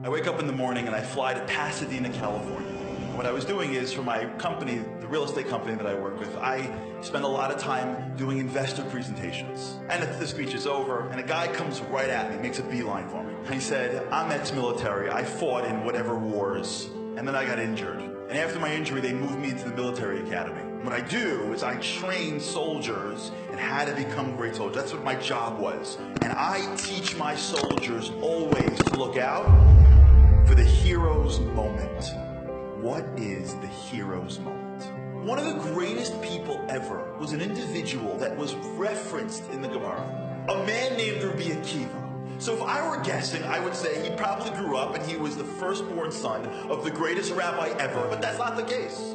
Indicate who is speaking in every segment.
Speaker 1: I wake up in the morning and I fly to Pasadena, California. What I was doing is, for my company, the real estate company that I work with, I spend a lot of time doing investor presentations. And the speech is over, and a guy comes right at me, makes a beeline for me. And he said, I'm ex-military. I fought in whatever wars, and then I got injured. And after my injury, they moved me into the military academy. What I do is I train soldiers in how to become great soldiers. That's what my job was. And I teach my soldiers always to look out for the hero's moment. What is the hero's moment? One of the greatest people ever was an individual that was referenced in the Gemara, a man named Rabbi Akiva. So if I were guessing, I would say he probably grew up and he was the firstborn son of the greatest rabbi ever, but that's not the case.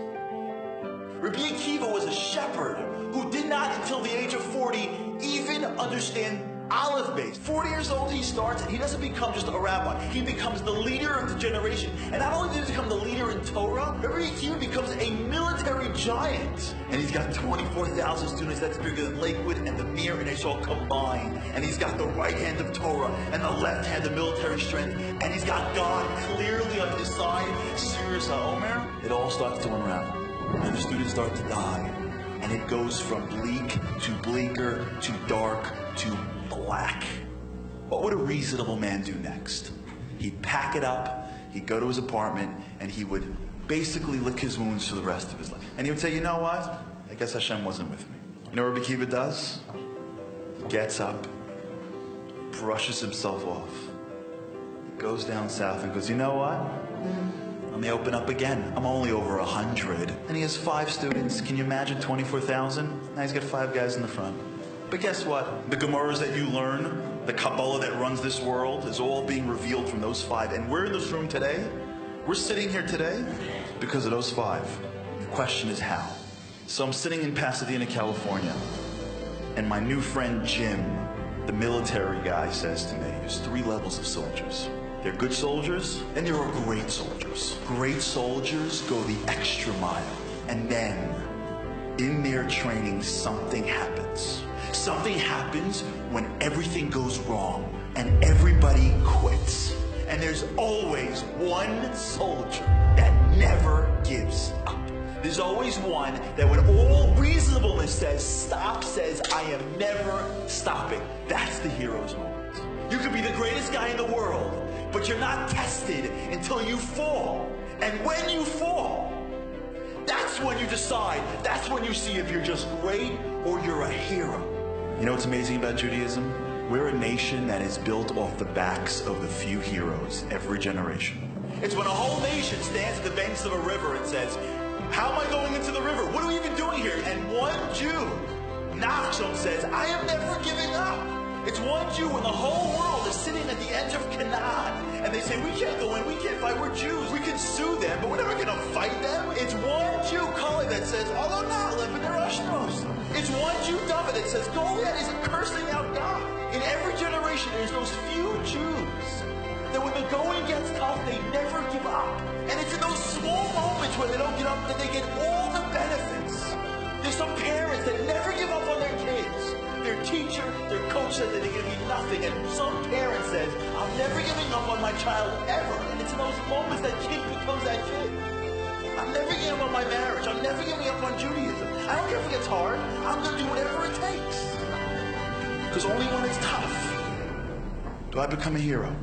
Speaker 1: Rabbi Akiva was a shepherd who did not, until the age of 40, even understand Aleph base. 40 years old he starts, and he doesn't become just a rabbi. He becomes the leader of the generation. And not only does he become the leader in Torah, Rabbi Akiva becomes a military giant. And he's got 24,000 students. That's bigger than Lakewood and the Mir and Israel combined. And he's got the right hand of Torah and the left hand of military strength. And he's got God clearly on his side. Sirius HaOmer. It all starts to unravel. And the students start to die. And it goes from bleak to bleaker to dark to black. What would a reasonable man do next? He'd pack it up, he'd go to his apartment, and he would basically lick his wounds for the rest of his life. And he would say, you know what? I guess Hashem wasn't with me. You know what Rabbi Akiva does? He gets up, brushes himself off, goes down south and goes, you know what? Let me open up again. I'm only over 100. And he has 5 students. Can you imagine 24,000? Now he's got 5 guys in the front. But guess what? The Gemaras that you learn, the Kabbalah that runs this world, is all being revealed from those 5. And we're in this room today. We're sitting here today because of those 5. The question is how. So I'm sitting in Pasadena, California, and my new friend Jim, the military guy, says to me, there's 3 levels of soldiers. They're good soldiers, and there are great soldiers. Great soldiers go the extra mile, and then in their training, something happens. Something happens when everything goes wrong and everybody quits. And there's always one soldier that never gives up. There's always one that, when all reasonableness says stop, says I am never stopping. That's the hero's moment. You could be the greatest guy in the world, but you're not tested until you fall. And when you fall, that's when you decide, that's when you see if you're just great or you're a hero. You know what's amazing about Judaism? We're a nation that is built off the backs of the few heroes every generation. It's when a whole nation stands at the banks of a river and says, how am I going into the river? What are we even doing here? And one Jew, Nachshon, says, I am never giving up. It's one Jew when the whole world is sitting at the edge of Canaan, and they say, we can't go in, we can't fight, we're Jews. We can sue them, but we're never going to fight them. It's one Jew, Kali, that says, although not, live in their Ashnos. It's one Jew, David, that says, Goliath is cursing out God. In every generation, there's those few Jews that when the going gets tough, they never give up. And it's in those small moments when they don't give up that they get all the benefits. There's some parents that never give up on their kids. Their teacher, their coach said that they're going to be nothing. And some parent says, I'm never giving up on my child ever. And it's in those moments that kid becomes that kid. I'm never giving up on my marriage. I'm never giving up on Judaism. I don't care if it gets hard. I'm going to do whatever it takes. Because only when it's tough do I become a hero.